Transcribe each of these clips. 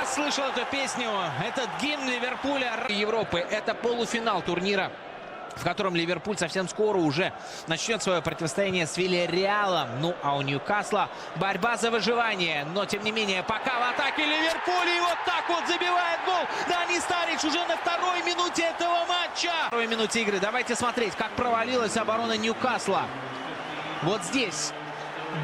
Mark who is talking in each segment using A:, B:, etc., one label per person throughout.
A: раз слышал эту песню. Этот гимн Ливерпуля Европы. Это полуфинал турнира, в котором Ливерпуль совсем скоро уже начнет свое противостояние с Вильяреалом. Ну, а у Ньюкасла борьба за выживание. Но, тем не менее, пока в атаке Ливерпуль. И вот так вот забивает гол Дани Старидж уже на второй минуте этого матча. Второй минуте игры. Давайте смотреть, как провалилась оборона Ньюкасла. Вот здесь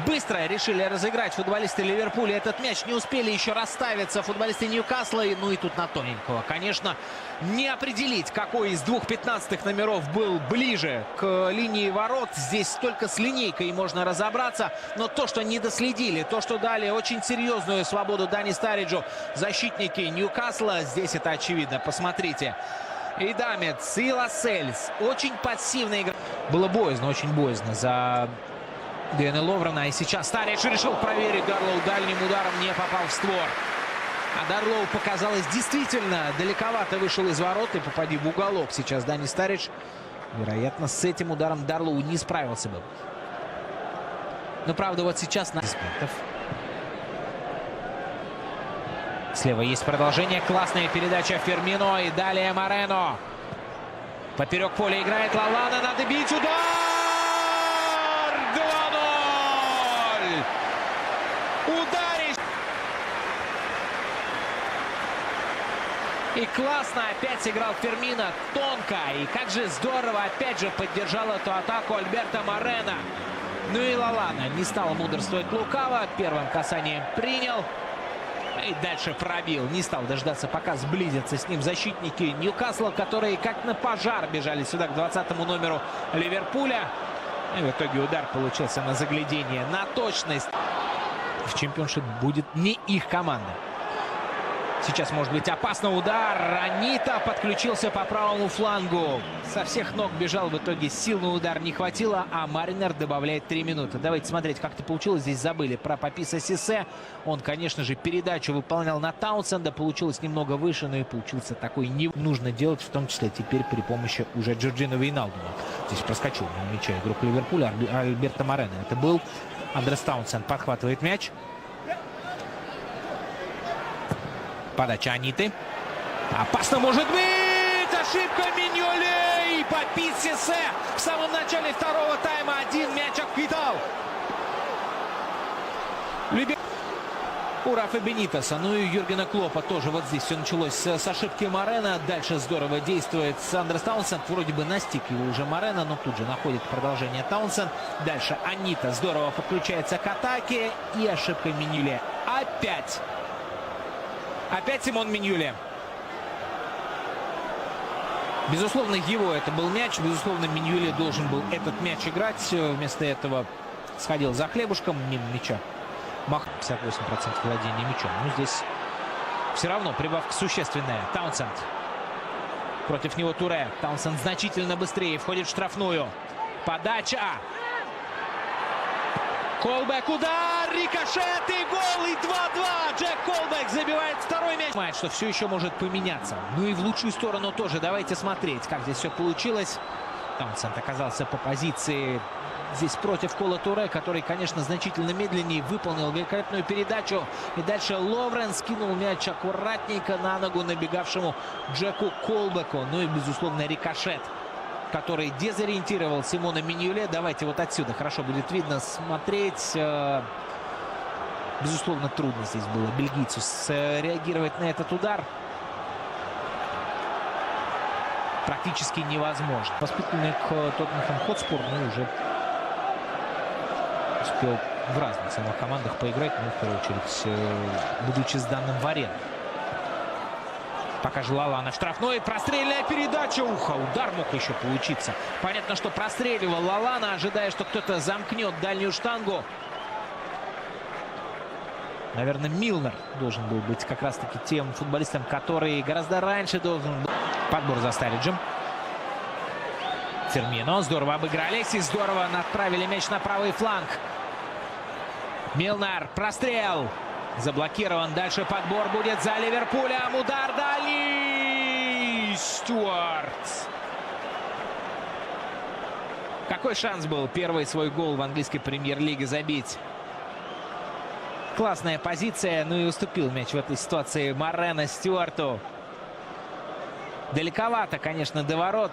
A: быстро решили разыграть футболисты Ливерпуля этот мяч. Не успели еще расставиться футболисты Ньюкасла. Ну и тут на тоненького. Конечно, не определить, какой из двух 15-х номеров был ближе к линии ворот. Здесь только с линейкой можно разобраться. Но то, что не доследили, то, что дали очень серьезную свободу Дани Стариджу защитники Ньюкасла, здесь это очевидно. Посмотрите. И Дамец, и Лассельс. Очень пассивная игра. Было боязно, очень боязно за Дэна Ловрена. И сейчас Старидж решил проверить. Дарлоу дальним ударом не попал в створ. А Дарлоу, показалось, действительно далековато вышел из ворот. И попади в уголок сейчас Дани Старидж, вероятно, с этим ударом Дарлоу не справился бы. Но, правда, вот сейчас на аспектов. Слева есть продолжение. Классная передача Фермино. И далее Морено. Поперек поля играет Лалана. Надо бить. Удар! 2-0! Ударишь! И классно опять сыграл Фермино. Тонко. И как же здорово опять же поддержал эту атаку Альберто Морено. Ну и Лалана не стал мудрствовать лукаво. Первым касанием принял. И дальше пробил. Не стал дождаться, пока сблизятся с ним защитники Ньюкасла, которые как на пожар бежали сюда к 20-му номеру Ливерпуля. И в итоге удар получился на заглядение, на точность. В чемпионшип будет не их команда. Сейчас может быть опасный удар. Анита подключился по правому флангу. Со всех ног бежал. В итоге сил на удар не хватило. А Маринер добавляет 3 минуты. Давайте смотреть, как это получилось. Здесь забыли про Паписа Сиссе. Он, конечно же, передачу выполнял на Таунсенда. Получилось немного выше, но и получился такой не нужно делать. В том числе теперь при помощи уже Джорджино Вейналдума. Здесь проскочил на мяча игрок Ливерпуля Альберто Морено. Это был Андрес Таунсенд. Подхватывает мяч. Подача Аниты. Опасно может быть! Ошибка Миньоле! И Папис Сиссе в самом начале второго тайма один мяч отхватал. У Рафа Бенитеса, ну и Юргена Клопа тоже вот здесь все началось с ошибки Морено. Дальше здорово действует Андрес Таунсенд. Вроде бы настиг его уже Морено, но тут же находит продолжение Таунсенд. Дальше Анита здорово подключается к атаке. И ошибка Миньоле. Опять Симон Миньоле. Безусловно, его это был мяч. Безусловно, Миньоле должен был этот мяч играть. Вместо этого сходил за хлебушком мимо мяча. Мах 58% владения мячом. Но здесь все равно прибавка существенная. Таунсенд. Против него Туре. Таунсенд значительно быстрее. Входит в штрафную. Подача. Колбек, удар, рикошет и гол, и 2-2. Джек Колбек забивает второй мяч. Понимает, что все еще может поменяться. Ну и в лучшую сторону тоже. Давайте смотреть, как здесь все получилось. Таунсенд оказался по позиции здесь против Кола Туре, который, конечно, значительно медленнее, выполнил великолепную передачу. И дальше Ловрен скинул мяч аккуратненько на ногу набегавшему Джеку Колбеку. Ну и, безусловно, рикошет, который дезориентировал Симона Миньоле. Давайте вот отсюда хорошо будет видно смотреть. Безусловно, трудно здесь было бельгийцу реагировать на этот удар. Практически невозможно. Воспитанный к Тоттенхэм Хотспур, ну, уже успел в разных самых командах поиграть, но в первую очередь будучи сданным в аренду. Пока же Лалана штрафной. Прострельная передача. Удар мог еще получиться. Понятно, что простреливал Лалана, ожидая, что кто-то замкнет дальнюю штангу. Наверное, Милнер должен был быть как раз-таки тем футболистом, который гораздо раньше должен был. Подбор за Стариджем. Фермино. Здорово обыгрались и здорово направили мяч на правый фланг. Милнер. Прострел. Заблокирован. Дальше подбор будет за Ливерпулем. Удар дали. Стюарт. Какой шанс был первый свой гол в английской премьер-лиге забить? Классная позиция. Ну и уступил мяч в этой ситуации Морено Стюарту. Далековато, конечно, до ворот.